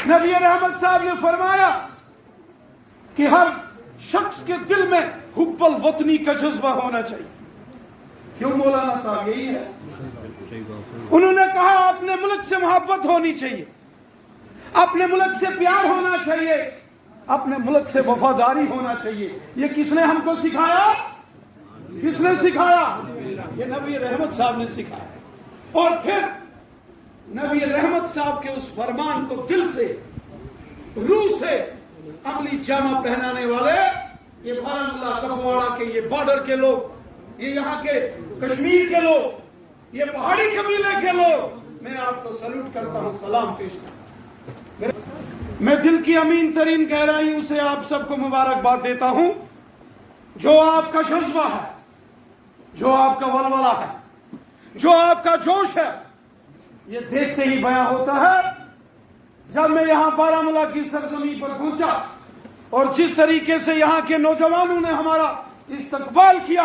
نبی رحمت صاحب نے فرمایا کہ ہر شخص کے دل میں حب الوطنی کا جذبہ ہونا چاہیے. کیوں مولانا صاحب؟ یہی ہے. انہوں نے کہا اپنے ملک سے محبت ہونی چاہیے, اپنے ملک سے پیار ہونا چاہیے, اپنے ملک سے وفاداری ہونا چاہیے. یہ کس نے ہم کو سکھایا؟ کس نے سکھایا؟ یہ نبی رحمت صاحب نے سکھایا. اور پھر نبی رحمت صاحب کے اس فرمان کو دل سے, روح سے عملی جامہ پہنانے والے یہ بارہمولہ کپواڑہ کے, یہ بارڈر کے لوگ, یہ یہاں کے کشمیر کے لوگ, یہ پہاڑی قبیلے کے لوگ, میں آپ کو سلوٹ کرتا ہوں, سلام پیش کرتا ہوں. میں دل کی امین ترین گہرائیوں سے آپ سب کو مبارکباد دیتا ہوں. جو آپ کا جذبہ ہے, جو آپ کا ولولہ ہے, جو آپ کا جوش ہے, یہ دیکھتے ہی بیان ہوتا ہے. جب میں یہاں بارہمولہ کی سرزمین پر پہنچا اور جس طریقے سے یہاں کے نوجوانوں نے ہمارا استقبال کیا,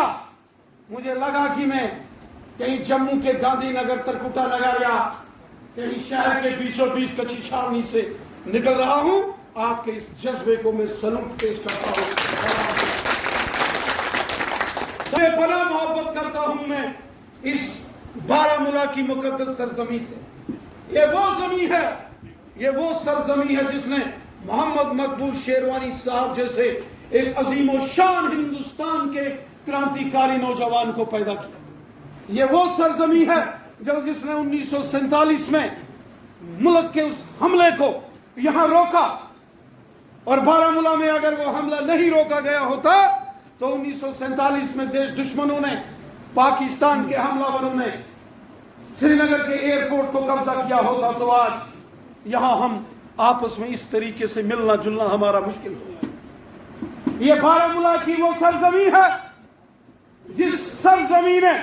مجھے لگا کہ میں کہیں جموں کے گاندھی نگر ترکٹا نگر یا کہیں شہر کے بیچوں بیچ کچی چھاونی سے نکل رہا ہوں. آپ کے اس جذبے کو میں سلوٹ پیش کرتا ہوں. بے پناہ محبت کرتا ہوں میں اس بارہمولہ کی مقدس سرزمین سے. یہ وہ زمین ہے, یہ وہ سرزمین ہے جس نے محمد مقبول شیروانی صاحب جیسے ایک عظیم و شان ہندوستان کے کرانتیکاری نوجوان کو پیدا کیا. یہ وہ سرزمین ہے جس نے 1947 میں ملک کے اس حملے کو یہاں روکا, اور بارہمولہ میں اگر وہ حملہ نہیں روکا گیا ہوتا تو 1947 میں دیش دشمنوں نے, پاکستان کے حملہ وروں نے سری نگر کے ایئرپورٹ کو قبضہ کیا ہوتا تو آج یہاں ہم آپس میں اس طریقے سے ملنا جلنا ہمارا مشکل ہو. یہ بارہمولہ کی وہ سرزمین ہے جس سرزمین نے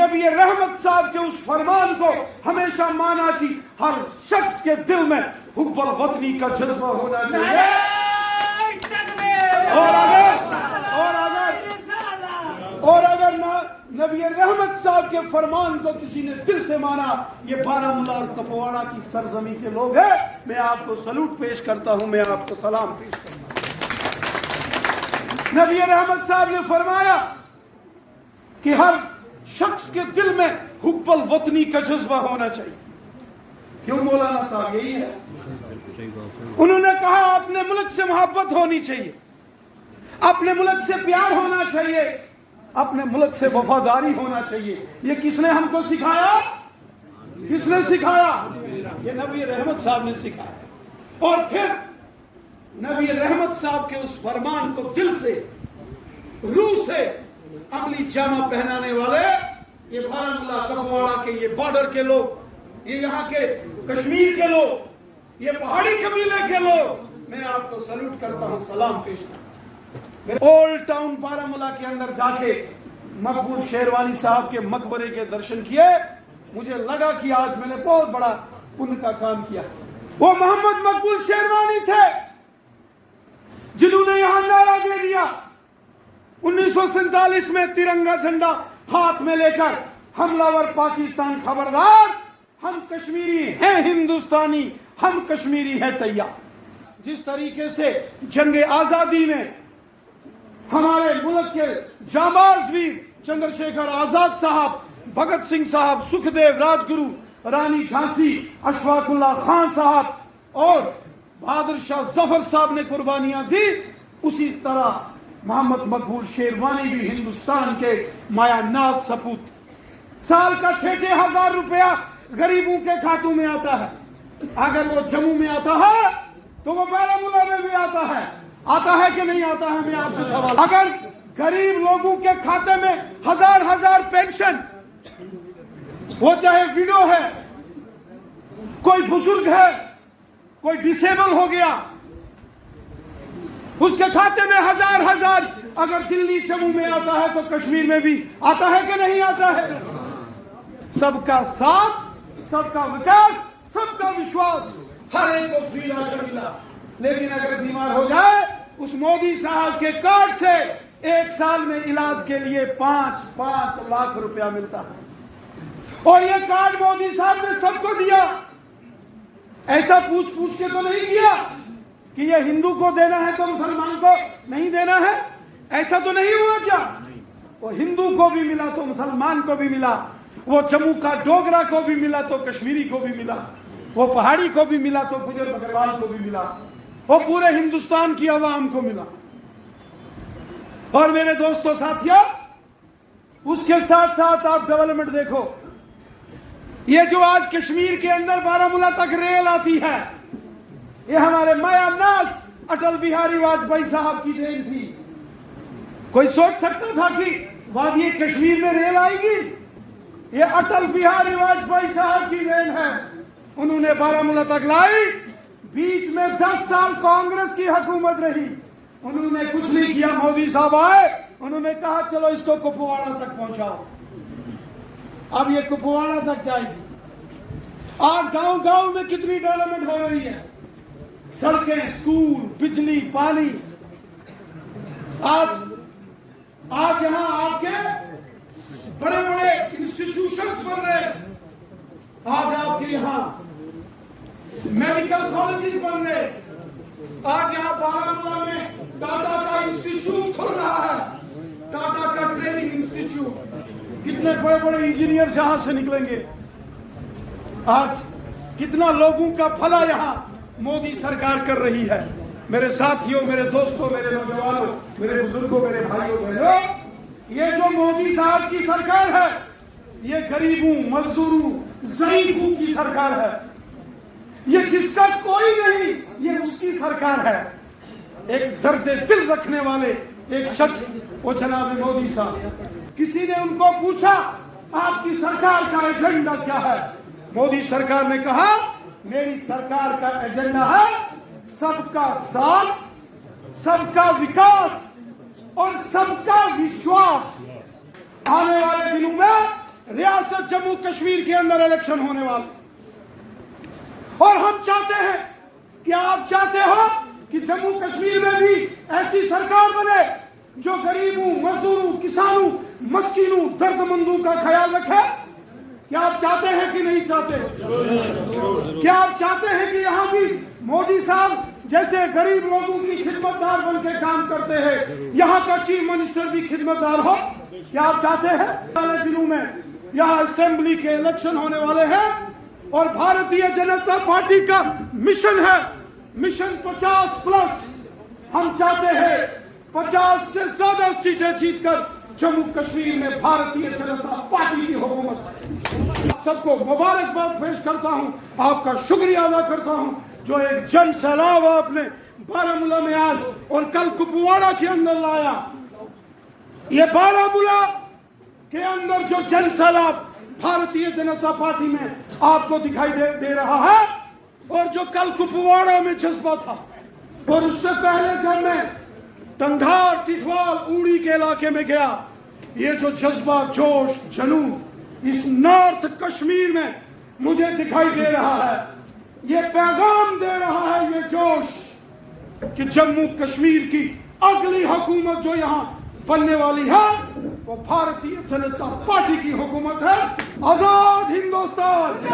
نبی رحمت صاحب کے اس فرمان کو ہمیشہ مانا کہ ہر شخص کے دل میں حب الوطنی کا جذبہ ہونا چاہیے. اور اگر نبی رحمت صاحب کے فرمان کو کسی نے دل سے مانا, یہ بارہمولہ اور کپواڑہ کی سرزمین کے لوگ ہیں. میں آپ کو سلوٹ پیش کرتا ہوں, میں آپ کو سلام پیش کرتا ہوں. نبی رحمت صاحب نے فرمایا کہ ہر شخص کے دل میں حب الوطنی کا جذبہ ہونا چاہیے. کیوں مولانا صاحب؟ یہی ہے. انہوں نے کہا اپنے ملک سے محبت ہونی چاہیے, اپنے ملک سے پیار ہونا چاہیے, اپنے ملک سے وفاداری ہونا چاہیے. یہ کس نے ہم کو سکھایا؟ کس نے سکھایا؟ یہ نبی رحمت صاحب نے سکھایا. اور پھر نبی رحمت صاحب کے اس فرمان کو دل سے, روح سے عملی جامہ پہنانے والے یہ بارہمولہ کپواڑہ کے, یہ بارڈر کے لوگ, یہ یہاں کے کشمیر کے لوگ, یہ پہاڑی قبیلے کے لوگ, میں آپ کو سلوٹ کرتا ہوں, سلام پیش کرتا ہوں. اولڈ ٹاؤن بارہمولہ کے اندر جا کے مقبول شیروانی صاحب کے مقبرے کے درشن کیے. مجھے لگا کہ آج میں نے بہت بڑا پن کا کام کیا. وہ محمد مقبول شیروانی تھے جنہوں نے یہاں نعرہ دے دیا 1947 میں ترنگا جھنڈا ہاتھ میں لے کر, حملہ ور پاکستان خبردار, ہم کشمیری ہیں ہندوستانی, ہم کشمیری ہیں تیار. جس طریقے سے جنگ آزادی میں ہمارے ملک کے جانباز ویر چندر شیکھر آزاد صاحب, بھگت سنگھ صاحب, سکھدیو راج گرو, رانی جھانسی, اشفاق اللہ خان صاحب اور بہادر شاہ ظفر صاحب نے قربانیاں دی, اسی طرح محمد مقبول شیروانی بھی ہندوستان کے مایا ناز سپوت. سال کا 6-6 ہزار روپیہ غریبوں کے کھاتوں میں آتا ہے. اگر وہ جموں میں آتا ہے تو وہ بارہمولہ میں بھی آتا ہے. آتا ہے کہ نہیں آتا ہے؟ میں آپ سے سوال. اگر غریب لوگوں کے کھاتے میں ہزار پینشن, وہ چاہے ویڈو ہے, کوئی بزرگ ہے, کوئی ڈسیبل ہو گیا, اس کے کھاتے میں ہزار, اگر دلی جموں میں آتا ہے تو کشمیر میں بھی آتا ہے کہ نہیں آتا ہے؟ سب کا ساتھ, سب کا وکاس, سب کا وشواس, ہر ایک کو فری راشن ملا. لیکن اگر بیمار ہو جائے, اس مودی صاحب کے کارڈ سے 1 سال میں علاج کے لیے 5 لاکھ روپیہ ملتا ہے. اور یہ کارڈ مودی صاحب نے سب کو دیا. ایسا پوچھ پوچھ کے تو نہیں کیا کہ یہ ہندو کو دینا ہے تو مسلمان کو نہیں دینا ہے. ایسا تو نہیں ہوا کیا؟ وہ ہندو کو بھی ملا تو مسلمان کو بھی ملا, وہ جموں کا ڈوگرا کو بھی ملا تو کشمیری کو بھی ملا, وہ پہاڑی کو بھی ملا تو گجر بکروال کو بھی ملا, وہ پورے ہندوستان کی عوام کو ملا. اور میرے دوستو ساتھیوں, اس کے ساتھ ساتھ آپ ڈیولپمنٹ دیکھو. یہ جو آج کشمیر کے اندر بارہمولہ تک ریل آتی ہے, یہ ہمارے مایا ناز اٹل بہاری واجپئی صاحب کی دین تھی. کوئی سوچ سکتا تھا کہ وادی کشمیر میں ریل آئے گی؟ یہ اٹل بہاری واجپئی صاحب کی دین ہے. انہوں نے بارہمولہ تک لائی. بیچ میں 10 سال کانگریس کی حکومت رہی, انہوں نے کچھ نہیں کیا. مودی صاحب آئے, انہوں نے کہا چلو اس کو کپواڑہ تک پہنچاؤ. اب یہ کپواڑہ تک جائے گی. آج گاؤں گاؤں میں کتنی ڈیولپمنٹ ہو رہی ہے, سڑکیں, اسکول, بجلی, پانی. آج یہاں آپ کے بڑے بڑے انسٹیٹیوشنز بن رہے ہیں. آج آپ کے یہاں میڈیکل کالجز بن رہے. آج یہاں بارہمولہ میں ٹاٹا کا انسٹیٹیوٹ کھل رہا ہے, ٹاٹا کا ٹریننگ انسٹیٹیوٹ. کتنے بڑے بڑے انجینئر یہاں سے نکلیں گے. آج کتنا لوگوں کا بھلا یہاں مودی سرکار کر رہی ہے. میرے ساتھیوں, میرے دوستوں, میرے نوجوانوں, میرے بزرگوں, میرے بھائیوں بہنوں, یہ جو مودی صاحب کی سرکار ہے, یہ غریبوں, مزدوروں, ضعیفوں کی سرکار ہے. یہ جس کا کوئی نہیں, یہ اس کی سرکار ہے. ایک درد دل رکھنے والے ایک شخص, وہ جناب مودی صاحب. کسی نے ان کو پوچھا آپ کی سرکار کا ایجنڈا کیا ہے؟ مودی سرکار نے کہا میری سرکار کا ایجنڈا ہے سب کا ساتھ, سب کا وکاس اور سب کا وشواس. آنے والے دنوں میں ریاست جموں کشمیر کے اندر الیکشن ہونے والے, اور ہم چاہتے ہیں, کیا آپ چاہتے ہو کہ جموں کشمیر میں بھی ایسی سرکار بنے جو غریبوں, مزدوروں, کسانوں, مسکینوں, درد مندوں کا خیال رکھے؟ کیا آپ چاہتے ہیں کہ نہیں چاہتے؟ کیا آپ چاہتے ہیں کہ یہاں بھی مودی صاحب جیسے غریب لوگوں کی خدمت دار بن کے کام کرتے ہیں, یہاں کا چیف منسٹر بھی خدمت دار ہو؟ کیا آپ چاہتے ہیں؟ پہلے دنوں میں یہاں اسمبلی کے الیکشن ہونے والے ہیں, اور بھارتیہ جنتا پارٹی کا مشن ہے, مشن 50+. ہم چاہتے ہیں 50 سے زیادہ سیٹیں جیت کر جموں کشمیر میں بھارتیہ جنتا پارٹی کی حکومت. سب کو مبارکباد پیش کرتا ہوں, آپ کا شکریہ ادا کرتا ہوں جو ایک جن سیلاب آپ نے بارہمولہ میں آج اور کل کپواڑہ کے اندر لایا. یہ بارہمولہ کے اندر جو جن سیلاب بھارتیہ جنتا پارٹی میں آپ کو دکھائی دے رہا ہے, اور جو کل کپواڑہ میں جذبہ تھا, اور اس سے پہلے جب میں ٹنگھار, ٹٹوال, اوڑی کے علاقے میں گیا, یہ جو جذبہ, جوش, جنون اس نارتھ کشمیر میں مجھے دکھائی دے رہا ہے. یہ پیغام دے رہا ہے یہ جوش کہ جموں کشمیر کی اگلی حکومت جو یہاں بننے والی ہے وہ بھارتیہ جنتا پارٹی کی حکومت ہے. آزاد ہندوستان,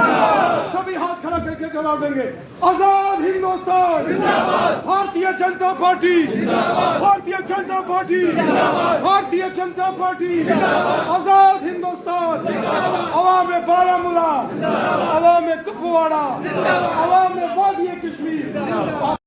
سبھی ہاتھ کھڑا کر کے جواب دیں گے, آزاد Hindustan, Bharatiya Janata party, Bharatiya Janata party, Bharatiya Janata party, آزاد ہندوستان. عوام بارہمولہ, عوام کپواڑہ, عوام وادی کشمیر, آپ